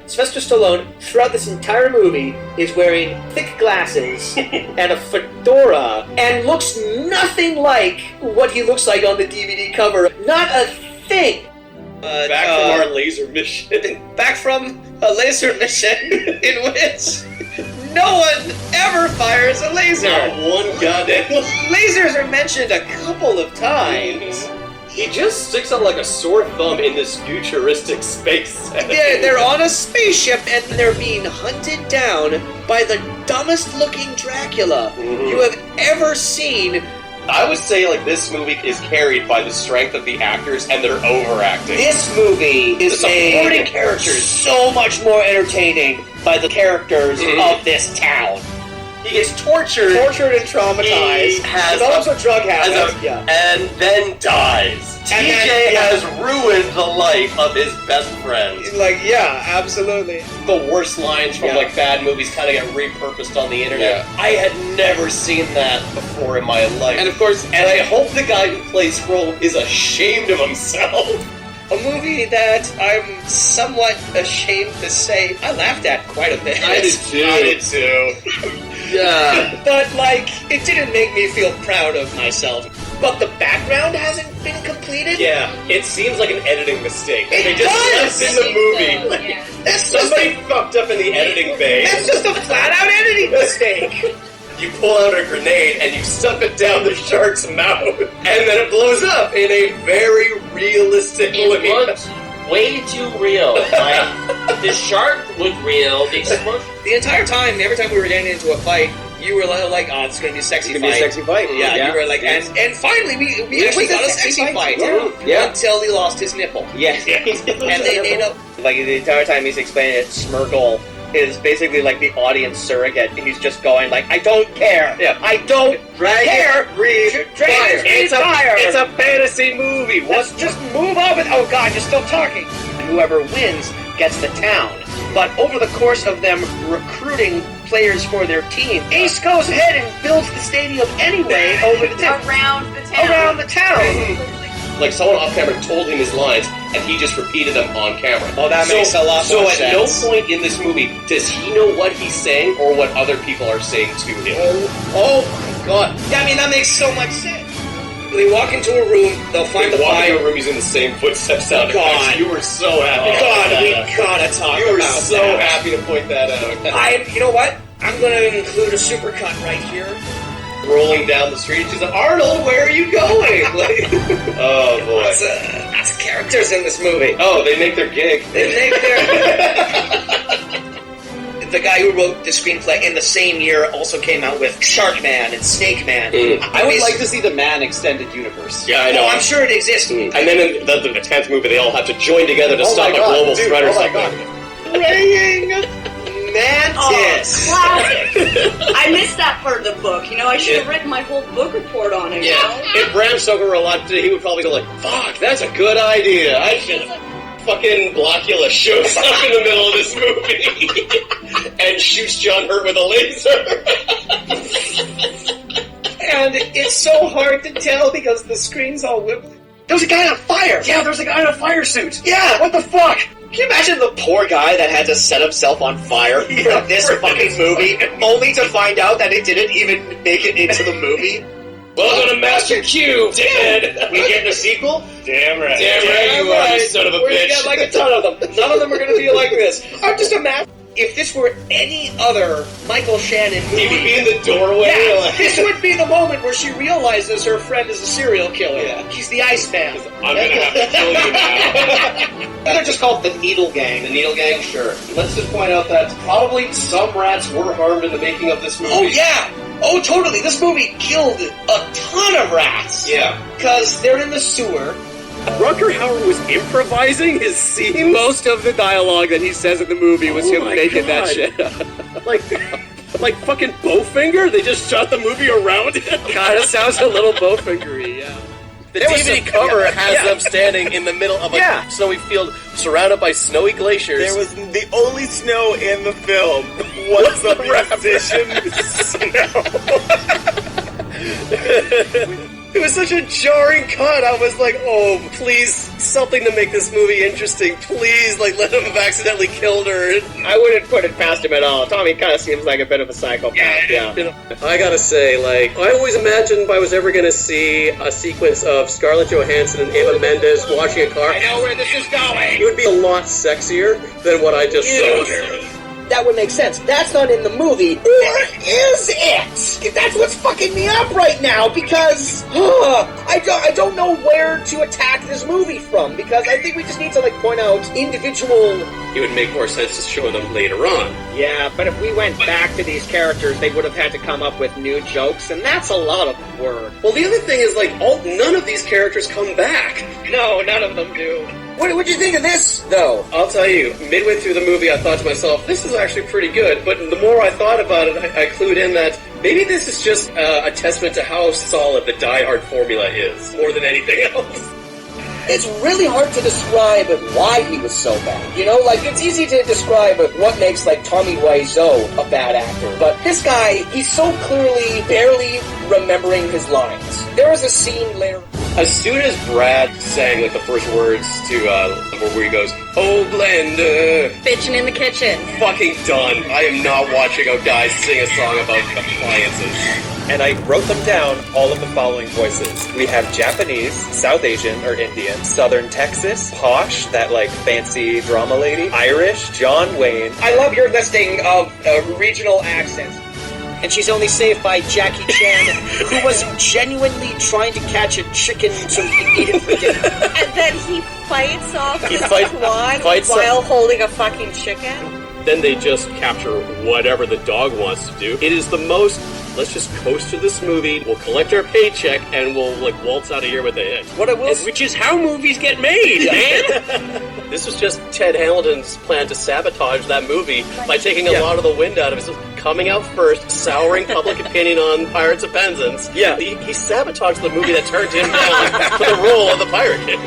Sylvester Stallone, throughout this entire movie, is wearing thick glasses and a fedora and looks nothing like what he looks like on the DVD cover. Not a thing. Back from our laser mission. Back from a laser mission in which no one ever fires a laser. Not one goddamn. Lasers are mentioned a couple of times. He just sticks out like a sore thumb in this futuristic space setting. Yeah, they're on a spaceship and they're being hunted down by the dumbest looking Dracula you have ever seen. I would say like this movie is carried by the strength of the actors and their overacting. This movie is supporting made characters so much more entertaining by the characters of this town. He gets tortured And traumatized. He has develops a drug habit. and then dies. And TJ then- has ruined the life of his best friend. Like, yeah, absolutely. The worst lines from like bad movies kind of get repurposed on the internet. Yeah. I had never seen that before in my life. And of course, and I hope the guy who plays Skrull is ashamed of himself. A movie that I'm somewhat ashamed to say I laughed at quite a bit. I did too. yeah. But, like, it didn't make me feel proud of myself. But the background hasn't been completed? Yeah, it seems like an editing mistake. It They just does! left in the movie. Yeah. That's just Somebody fucked up in the editing bay. That's just a flat-out editing mistake. You pull out a grenade and you stuff it down the shark's mouth, and then it blows up in a very realistic It way. looked way too real. Like, the shark looked real. The explosion. The entire time, every time we were getting into a fight, you were like, oh, it's going to be a sexy It's fight. gonna be a sexy fight. Yeah, you were like, and finally, we actually got a sexy fight. Yeah. Until he lost his nipple. Yes. And they know. Like, the entire time he's explaining it, Smirgle is basically like the audience surrogate. He's just going like, I don't care. Yeah. I don't care. breathe, Dragons breathe fire. It's a fantasy movie. Let's just move on with. Oh God, you're still talking. Whoever wins gets the town. But over the course of them recruiting players for their team, Ace goes ahead and builds the stadium anyway over the town. Around the town. Around the town. Like someone off camera told him his lines, and he just repeated them on camera. Oh, that makes a lot more So at no sense. point in this movie does he know what he's saying or what other people are saying to him. Oh my God. Yeah, I mean, that makes so much sense. They walk into a room, they'll find the They walk fire. into a room using the same footsteps sound God. effects. You were so happy. to God, point we that out. gotta talk You were about so that. happy to point that out. You know what? I'm gonna include a supercut right here. Rolling down the street, she's like, Arnold, where are you going? Like, oh boy. Lots of characters in this movie. Oh, they make their gig. They make the guy who wrote the screenplay in the same year also came out with Shark Man and Snake Man. I would like to see the Man extended universe. Yeah, I know. I'm sure it exists. And then in the 10th movie, they all have to join together to stop a global threat or something. Praying Mantis. Classic. I missed that part of the book. You know, I should have written my whole book report on it. You know? If Bram Stoker were alive today, he would probably go like, fuck, that's a good idea. I should fucking Blackula shows up in the middle of this movie and shoots John Hurt with a laser. And it's so hard to tell because the screen's all wibbly. There was a guy on fire! Yeah, there's a guy in a fire suit. Yeah, what the fuck? Can you imagine the poor guy that had to set himself on fire for this fucking movie, only to find out that it didn't even make it into the movie? Welcome to Master Q, dickhead. We getting a sequel? Damn right. Damn right you are, you son of a We're gonna bitch. get like a ton of them. None of them are gonna be like this. I'm just imagining if this were any other Michael Shannon movie. He would be in the doorway. Yeah, like, this would be the moment where she realizes her friend is a serial killer. Yeah. He's the Iceman. I'm gonna have to kill you now. They're just called the Needle Gang. The Needle Gang, sure. Let's just point out that probably some rats were harmed in the making of this movie. Oh yeah! Oh totally! This movie killed a ton of rats! Yeah. Because they're in the sewer. Rutger Hauer was improvising his scene. Most of the dialogue that he says in the movie was him making that shit. like fucking Bowfinger? They just shot the movie around him? Kinda sounds a little Bowfinger-y, yeah. The DVD cover has them standing in the middle of a snowy field surrounded by snowy glaciers. There was the only snow in the film was the musician snow. It was such a jarring cut. I was like, oh, please something to make this movie interesting. Please, like, let him have accidentally killed her. I wouldn't put it past him at all. Tommy kind of seems like a bit of a psychopath. Yeah. I gotta say, like, I always imagined if I was ever gonna see a sequence of Scarlett Johansson and Eva Mendes washing a car, I know where this is going. it would be a lot sexier than what I just saw there. That would make sense. That's not in the movie. Or is it? That's what's fucking me up right now, because I don't know where to attack this movie from, because I think we just need to, like, point out individual... It would make more sense to show them later on. Yeah, but if we went back to these characters, they would have had to come up with new jokes, and that's a lot of work. Well, the other thing is, like, none of these characters come back. No, none of them do. What'd you think of this, though? I'll tell you, midway through the movie, I thought to myself, this is actually pretty good, but the more I thought about it, I clued in that maybe this is just a testament to how solid the Die Hard formula is, more than anything else. It's really hard to describe why he was so bad. You know, like, it's easy to describe what makes, like, Tommy Wiseau a bad actor. But this guy, he's so clearly barely remembering his lines. There was a scene later... As soon as Brad sang, like, the first words to, where he goes, "Oh, Blender," Bitchin' in the kitchen. fucking done. I am not watching a guy sing a song about appliances. And I wrote them down, all of the following voices. We have Japanese, South Asian or Indian, Southern Texas, Posh, that like fancy drama lady, Irish, John Wayne. I love your listing of regional accents. And she's only saved by Jackie Chan, who was genuinely trying to catch a chicken so he could eat it for dinner. And then he fights off his fights while holding a fucking chicken. Then they just capture whatever the dog wants to do. It is the most, let's just coast to this movie, we'll collect our paycheck, and we'll, like, waltz out of here with a hit. What I will Which is how movies get made, man! This was just Ted Hamilton's plan to sabotage that movie by taking a lot of the wind out of it. So coming out first, souring public opinion on Pirates of Penzance. Yeah. He sabotaged the movie that turned him down for the role of the Pirate King.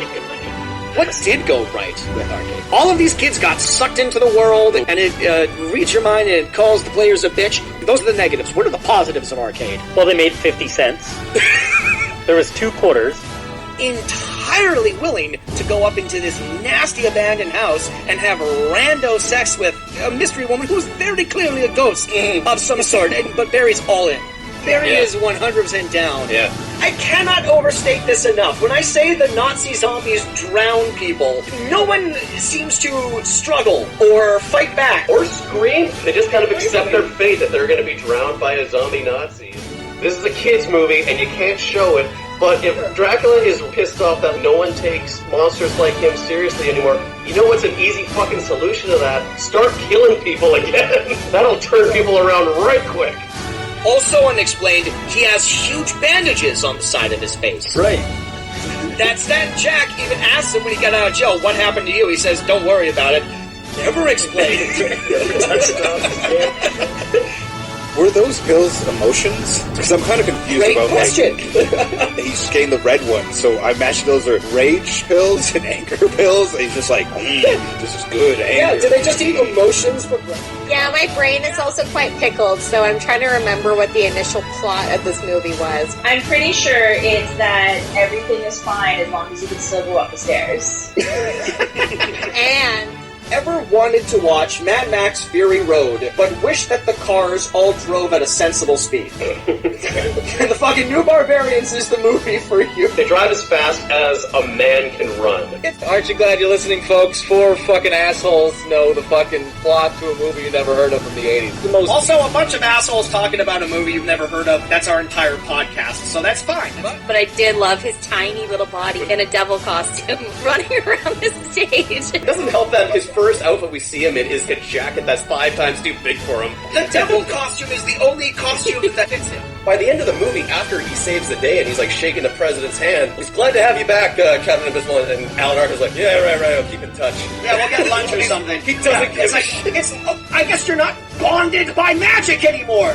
What did go right with Arcade? All of these kids got sucked into the world, and it reads your mind, and it calls the players a bitch. Those are the negatives. What are the positives of Arcade? Well, they made 50 cents. There was 2 quarters. Entirely willing to go up into this nasty abandoned house and have rando sex with a mystery woman who's very clearly a ghost of some sort, but Barry's all in. Barry is 100% down. Yeah. I cannot overstate this enough. When I say the Nazi zombies drown people, no one seems to struggle or fight back. Or scream. They just kind of accept their fate that they're going to be drowned by a zombie Nazi. This is a kid's movie, and you can't show it. But if Dracula is pissed off that no one takes monsters like him seriously anymore, you know what's an easy fucking solution to that? Start killing people again. That'll turn people around right quick. Also unexplained, he has huge bandages on the side of his face. Right. That's that Jack even asked him when he got out of jail, what happened to you? He says, don't worry about it. Never explained. Were those pills emotions? Because I'm kind of confused Great about question. like he's getting the red one, so I imagine those are rage pills and anger pills. And he's just like, this is good. Yeah, Anger. did they just eat emotions for breakfast? Yeah, my brain is also quite pickled, so I'm trying to remember what the initial plot of this movie was. I'm pretty sure it's that everything is fine as long as you can still go up the stairs. And Ever wanted to watch Mad Max Fury Road, but wish that the cars all drove at a sensible speed? The fucking New Barbarians is the movie for you. They drive as fast as a man can run. Aren't you glad you're listening, folks? 4 fucking assholes know the fucking plot to a movie you never heard of from the 80s. Also, a bunch of assholes talking about a movie you've never heard of. That's our entire podcast, so that's fine. but I did love his tiny little body in a devil costume running around the stage. It doesn't help that his first outfit we see him in is a jacket that's 5 times too big for him. The devil costume is the only costume that fits him. By the end of the movie, after he saves the day and he's like shaking the president's hand, he's glad to have you back, Captain Invisible, and Alan Arkin's like, yeah, right, I'll keep in touch. Yeah, we'll get lunch or something. He doesn't give a I guess you're not bonded by magic anymore.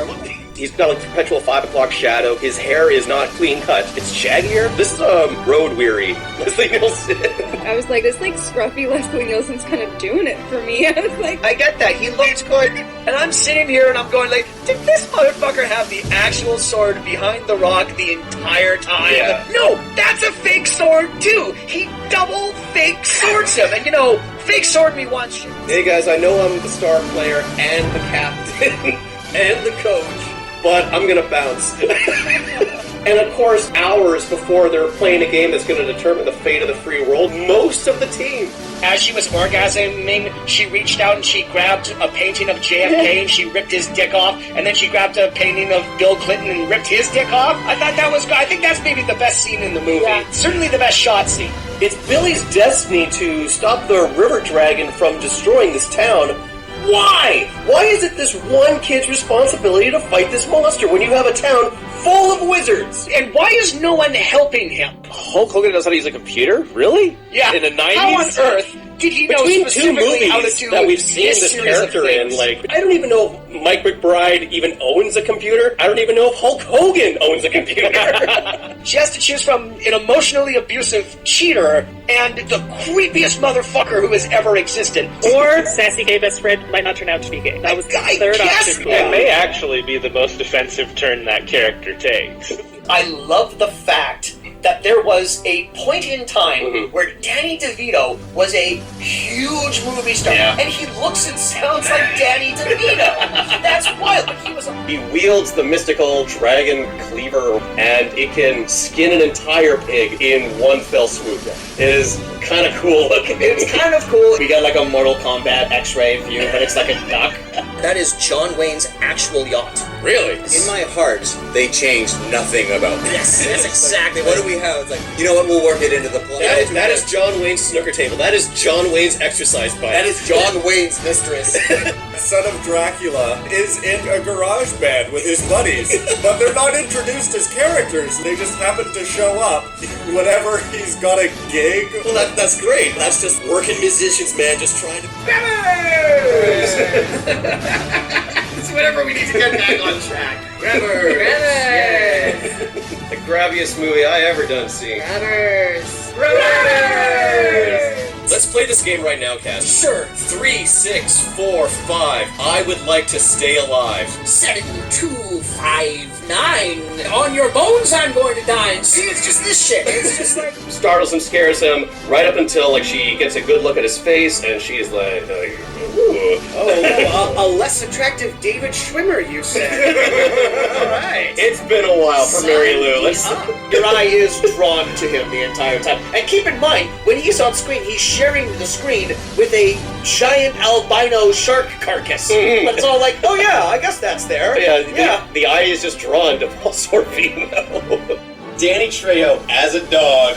He's got like perpetual 5 o'clock shadow. His hair is not clean cut. It's shaggier. This is road weary Leslie Nielsen. I was like, this like scruffy Leslie Nielsen's kind of doing it for me. I was like, I get that. He looks good. And I'm sitting here and I'm going like, did this motherfucker have the actual sword behind the rock the entire time? Yeah. No, that's a fake sword too. He double fake swords him. And you know, fake sword me once. Hey guys, I know I'm the star player and the captain and the coach, but I'm gonna bounce. And of course, hours before they're playing a game that's going to determine the fate of the free world, most of the team. As she was orgasming, she reached out and she grabbed a painting of JFK and she ripped his dick off, and then she grabbed a painting of Bill Clinton and ripped his dick off. I thought that was good. I think that's maybe the best scene in the movie. Yeah. Certainly the best shot scene. It's Billy's destiny to stop the river dragon from destroying this town. Why? Why is it this one kid's responsibility to fight this monster when you have a town full of wizards? And why is no one helping him? Hulk Hogan knows how to use a computer? Really? Yeah. In the 90s? How on earth did he know Between two specifically how to movies do that we've seen this character in, like, I don't even know if Mike McBride even owns a computer. I don't even know if Hulk Hogan owns a computer. She has to choose from an emotionally abusive cheater and the creepiest motherfucker who has ever existed. Or sassy gay best friend might not turn out to be gay. That was the third option. It may actually be the most offensive turn that character takes. I love the fact that there was a point in time where Danny DeVito was a huge movie star, and he looks and sounds like Danny DeVito. That's wild. But he was He wields the mystical dragon cleaver, and it can skin an entire pig in one fell swoop. It is kind of cool looking. It's kind of cool. We got like a Mortal Kombat X-ray view, but it's like a duck. That is John Wayne's actual yacht. Really? In my heart, they changed nothing about this. Yes, that's exactly what do we have? It's like, you know what, we'll work it into the plot. That is John Wayne's snooker table. That is John Wayne's exercise bike. That is John Wayne's mistress. Son of Dracula is in a garage band with his buddies, but they're not introduced as characters. They just happen to show up whenever he's got a gig. Well, that's great. That's just working musicians, man, just trying to... It's whatever we need to get back on track. Grabbers! The grabbiest movie I ever done seeing. Grabbers! Let's play this game right now, Cass. Sure. 3, 6, 4, 5. I would like to stay alive. 7, 2, 5, 9. On your bones, I'm going to dine. See, it's just this shit. It's just like Startles him, scares him, right up until like she gets a good look at his face, and she's like, ooh. A less attractive David Schwimmer, you said. all right. It's been a while for Mary Lou. Your eye is drawn to him the entire time. And keep in mind, when he's on screen, he's sharing the screen with a giant albino shark carcass. But it's all like, oh yeah, I guess that's there. Yeah. The eye is just drawn to Paul Sorvino. Danny Trejo as a dog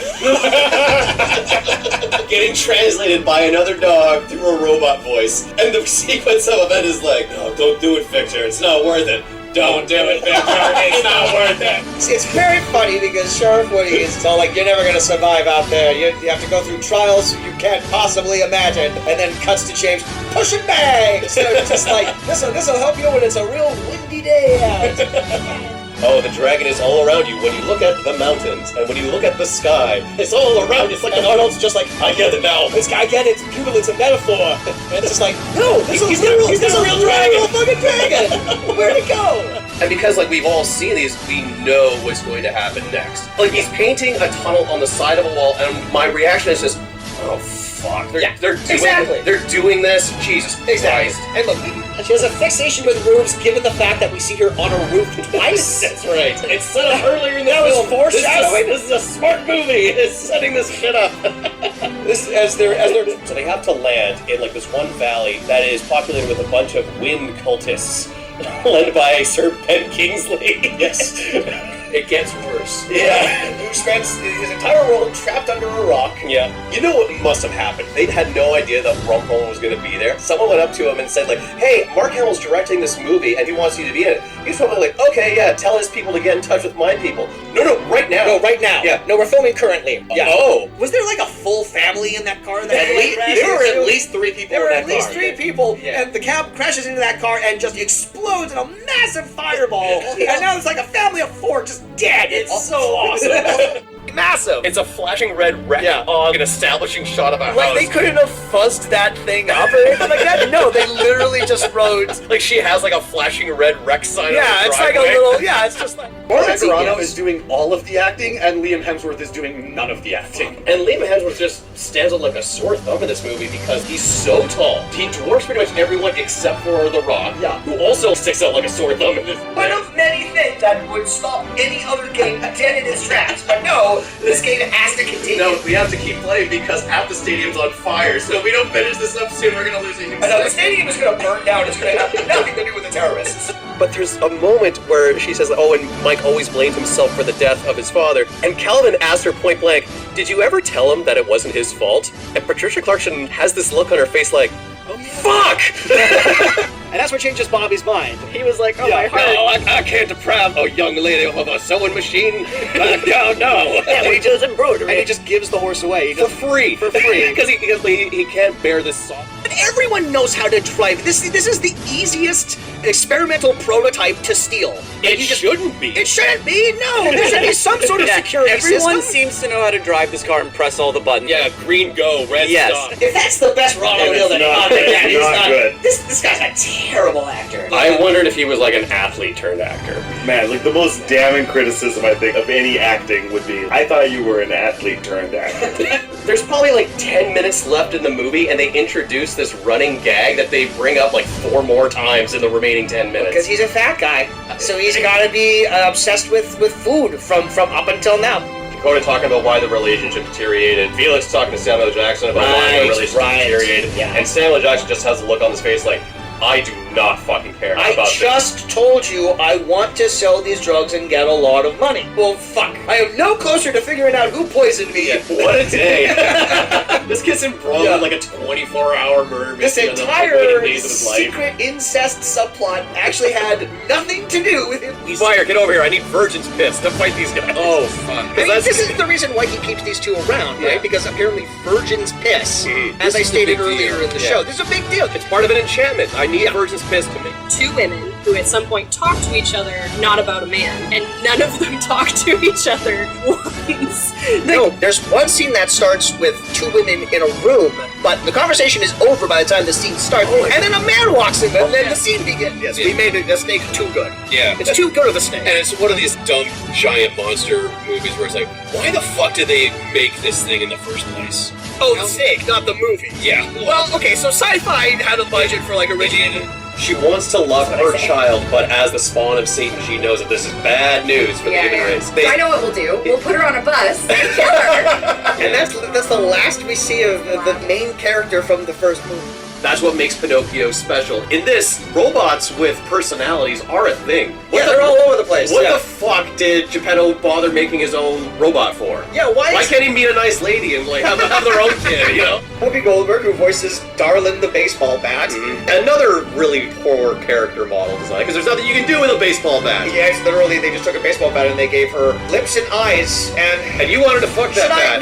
getting translated by another dog through a robot voice, and the sequence of it is like, no, don't do it, Victor, it's not worth it. Don't do it, Victor, it's not worth it. It's very funny because Sheriff Woody is all like, you're never going to survive out there. You have to go through trials you can't possibly imagine. And then cuts to James, push it back! So it's just like, this'll help you when it's a real windy day out. Oh, the dragon is all around you when you look at the mountains, and when you look at the sky, it's all around you. It's like, and Arnold's just like, I get it now. I get it, it's a metaphor. And it's just like, no, he's a real fucking dragon. Where'd it go? And because, like, we've all seen these, we know what's going to happen next. Like, he's painting a tunnel on the side of a wall, and my reaction is just, oh, fuck. They're doing this? Jesus Christ. And look, she has a fixation with roofs, given the fact that we see her on a roof twice. That's right. It's set up earlier in the film. That was foreshadowing. This is a smart movie. It's setting this shit up. So they have to land in like this one valley that is populated with a bunch of wind cultists, led by Sir Ben Kingsley. Yes. It gets worse. Yeah. Who spends his entire world trapped under a rock. Yeah. You know what must have happened? They had no idea that Ron Perlman was going to be there. Someone went up to him and said, like, hey, Mark Hamill's directing this movie and he wants you to be in it. He's probably like, okay, yeah, tell his people to get in touch with my people. No, right now. No, right now. Yeah. No, we're filming currently. Yeah. Oh. Was there like a full family in that car that There were at least 3 people There were in that at least car. 3 people, Yeah. and the cab crashes into that car and just explodes in a massive fireball. And now it's like a family of 4 just dead. It's so awesome. Massive. It's a flashing red wreck on an establishing shot of a Like house. they couldn't have fuzzed that thing up or anything like that. No, they literally just wrote. Like she has like a flashing red wreck sign. Yeah, on the it's like a driveway. little. Yeah, it's just like. Marlon Brando is doing all of the acting, and Liam Hemsworth is doing none of the acting. And Liam Hemsworth just stands out like a sore thumb in this movie because he's so tall. He dwarfs pretty much everyone except for The Rock, who also sticks out like a sore thumb in this. One of many things that would stop any other game dead in its tracks. But no, this game has to continue. No, we have to keep playing because half the stadium's on fire. So if we don't finish this up soon, we're gonna lose a huge. I know, the stadium is going to burn down. It's going to have nothing to do with the terrorists. But there's a moment where she says, oh, and Mike always blamed himself for the death of his father. And Calvin asked her point blank, did you ever tell him that it wasn't his fault? And Patricia Clarkson has this look on her face like, oh, fuck! And that's what changes Bobby's mind. He was like, my heart. No, I can't deprive a young lady of a sewing machine. No. And he just embroidery. And he just gives the horse away. For free. Because he can't bear this song. But everyone knows how to drive. This is the easiest experimental prototype to steal. It shouldn't be. It shouldn't be. No, there should be some sort of security Everyone system. seems to know how to drive this car and press all the buttons. Yeah, green go, red stop. If that's the best Ron O'Neill that he's not good. This guy's a terrible actor. I wondered if he was like an athlete turned actor. Man, like the most damning criticism I think of any acting would be, I thought you were an athlete turned actor. There's probably like 10 minutes left in the movie, and they introduce this running gag that they bring up like 4 more times in the remaining 10 minutes. Because he's a fat guy, so he's got to be obsessed with food from up until now. Dakota talking about why the relationship deteriorated. Felix talking to Samuel Jackson about why the relationship deteriorated. Yeah. And Samuel Jackson just has a look on his face like, I do not fucking care I about just told you I want to sell these drugs and get a lot of money. Well, fuck. I am no closer to figuring out who poisoned me. this. What a day. This kid's embroiled in like a 24-hour murder This mystery on the entire waning days of his life. secret incest subplot actually had nothing to do with him. Fire, get over here. I need Virgin's piss to fight these guys. Oh, fuck. I mean, this is the reason why he keeps these 2 around, right? Because apparently Virgin's piss, as I stated earlier in the show, this is a big deal. It's part of an enchantment. I need Virgin's piss to make 2 women who at some point talk to each other, not about a man, and none of them talk to each other once. No, there's one scene that starts with 2 women in a room, but the conversation is over by the time the scene starts, and then a man walks in, and then the scene begins. Yes, we made the snake too good. Yeah. It's too good of a snake. And it's one of these dumb, giant monster movies where it's like, why the fuck did they make this thing in the first place? Oh, the snake, not the movie. Yeah. Well, okay, so sci-fi had a budget for like original. She wants to love her child, but as the spawn of Satan, she knows that this is bad news for the human race. I know what we'll do. We'll put her on a bus and kill her. And that's the last we see of the main character from the first movie. That's what makes Pinocchio special. In this, robots with personalities are a thing. They're all over the place. What the fuck did Geppetto bother making his own robot for? Yeah, why can't he meet a nice lady and like have their own kid, you know? Whoopi Goldberg, who voices Darlin the baseball bat. Another really poor character model design, because there's nothing you can do with a baseball bat. Yes, literally, they just took a baseball bat and they gave her lips and eyes, and you wanted to fuck that bat.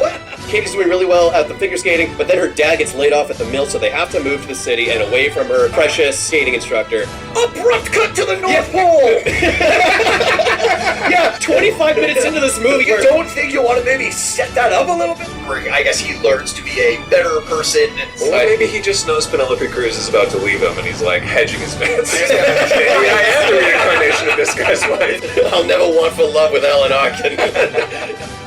No! Katie's doing really well at the figure skating, but then her dad gets laid off at the mill, so they have to move to the city and away from her precious skating instructor. Abrupt cut to the North Pole! Yeah, 25 minutes into this movie. You don't think you want to maybe set that up a little bit? I guess he learns to be a better person. Or maybe he just knows Penelope Cruz is about to leave him and he's like hedging his bets. Maybe I am the reincarnation of this guy's wife. I'll never want for love with Alan Arkin.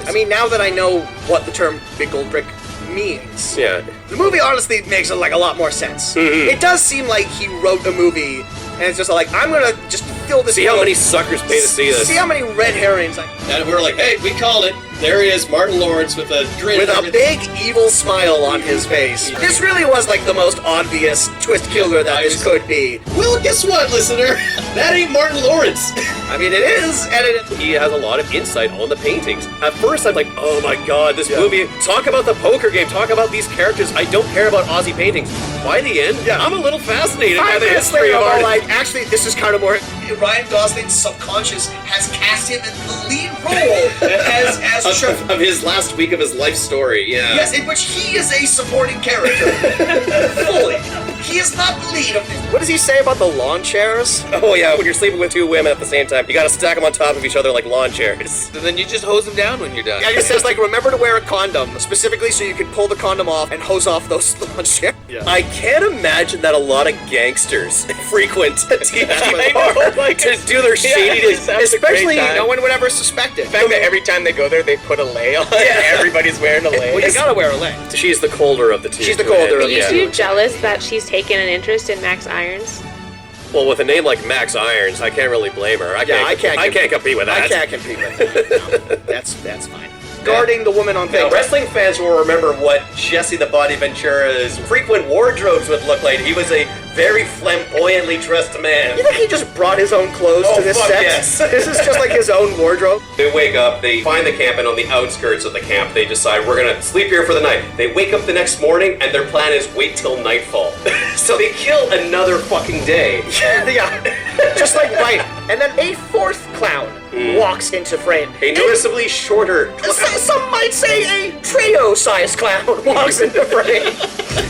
I mean, now that I know what the term Big Gold Brick means, the movie honestly makes a lot more sense. It does seem like he wrote a movie, and it's just like, I'm gonna just fill this. See how many suckers pay to see this. See how many red herrings. And we were like, hey, we called it. There he is, Martin Lawrence with a grin. With a big evil smile on his face. This really was like the most obvious twist killer that this could be. Well, guess what, listener? That ain't Martin Lawrence. I mean, it is, and he has a lot of insight on the paintings. At first, I'm like, oh my god, this movie. Talk about the poker game. Talk about these characters. I don't care about Aussie paintings. By the end, I'm a little fascinated by the history of art. Like, actually, this is kind of more Ryan Gosling's subconscious has cast him in the lead role as Trevor. Of his last week of his life story, yeah. Yes, in which he is a supporting character. Fully. He is not the lead of this. What does he say about the lawn chairs? Oh yeah, when you're sleeping with two women at the same time, you gotta stack them on top of each other like lawn chairs. And then you just hose them down when you're done. Yeah, he says, like, remember to wear a condom, specifically so you can pull the condom off and hose off those lawn chairs. Yeah. I can't imagine that a lot of gangsters frequent a TGI bar like, to do their shadiness, especially no one would ever suspect it. The fact that every time they go there, they put a lei on. Yeah. Everybody's wearing a lei. Well, you gotta wear a lei. She's the colder of the two. She's the colder Are of the you two. too jealous that she's taken an interest in Max Irons? Well, with a name like Max Irons, I can't really blame her. I can't compete with that. I can't compete with that. No, that's fine. Guarding the woman on Now, things. wrestling fans will remember what Jesse the Body Ventura's frequent wardrobes would look like. He was a very flamboyantly dressed man. You think he just brought his own clothes to this fuck set? yes. This is just like his own wardrobe. They wake up, they find the camp, and on the outskirts of the camp, they decide, we're gonna sleep here for the night. They wake up the next morning, and their plan is wait till nightfall. So they kill another fucking day. Yeah. Just like, right. And then a fourth clown walks into frame. A noticeably shorter Some might say a trio-sized clown walks into frame.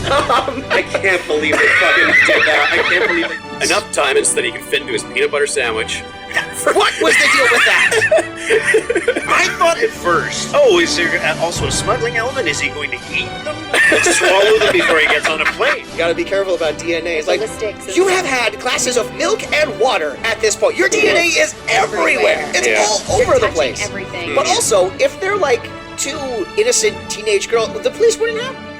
I can't believe they fucking did that. I can't believe it. Enough diamonds so that he can fit into his peanut butter sandwich. What was the deal with that? I thought at first, oh, is there also a smuggling element? Is he going to eat them? Swallow them before he gets on a plane? You gotta be careful about DNA. It's like, Ballistics. you have had glasses of milk and water at this point. Your DNA is everywhere. It's all over the place. Everything. But also, if they're like two innocent teenage girls, the police wouldn't have